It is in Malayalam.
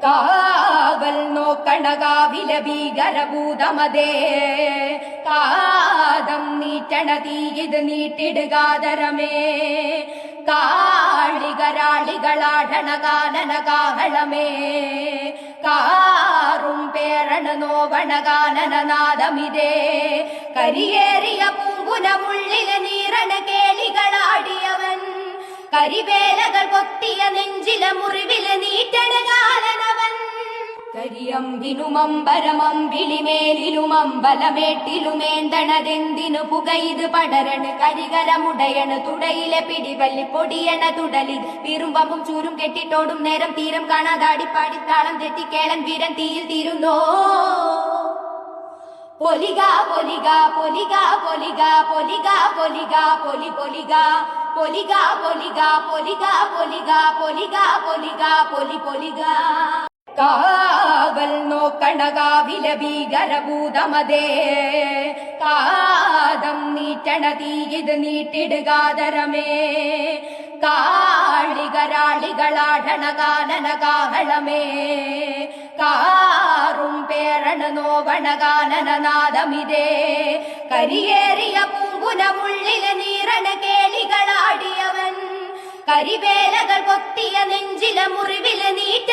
കാവൽ നോക്കണ കാവില ഭീകരഭൂതമതേ കാതം നീറ്റണ തീയത് നീട്ടിടുകാതരമേ കാളികരാളികളാടണ കാനന കാഹളമേ കാറും പേരണ നോവണ കാനനനാദമിതേ കരിയേറിയ പൂങ്കുനമുള്ളിലെ നീരണ കേളികളാടിയവൻ കരിവേലകൾ പൊത്തിയ നെഞ്ചിലെ മുറിവില് നീറ്റണ കാലനവൻ കരിയമ്പിനുമമ്പരമമ്പിളിമേലിലുമമ്പലമേട്ടിലുമേന്തണതെന്തിനു പുകയിത് പടരണ കരികരമുടയണ് തുടയിലെ പിടിവല്ലി പൊടിയണ തുടലി വീറുമ്പും ചൂരും കെട്ടിട്ടോടും നേരം തീരം കാണാതാടിപ്പാടിത്താളം തെറ്റിക്കേളൻ വീരൻ തീയിൽ തീരുന്നോ പൊലിക പൊലിക പൊലിക പൊലിക പൊലിക പൊലിക പൊലി പൊലിക പൊലിക പൊലിക പൊലിക പൊലിക പൊലിക പൊലിക പൊലി പൊലിക കാവൽ നോക്കണ കാവില ഭീകരഭൂതമതേ കാതം നീറ്റണ തീയത് നീട്ടിടുകാതരമേ കാളികരാളികളാടണ കാനന കാഹളമേ കാറും പേരണ നോവണ കാനനനാദമിതേ കരിയേറിയ പൂങ്കുനമുള്ളിലെ നീരണ കേളികളാടിയവൻ കരിവേലകൾ പൊത്തിയ നെഞ്ചിലെ മുറിവിലെ നീറ്റ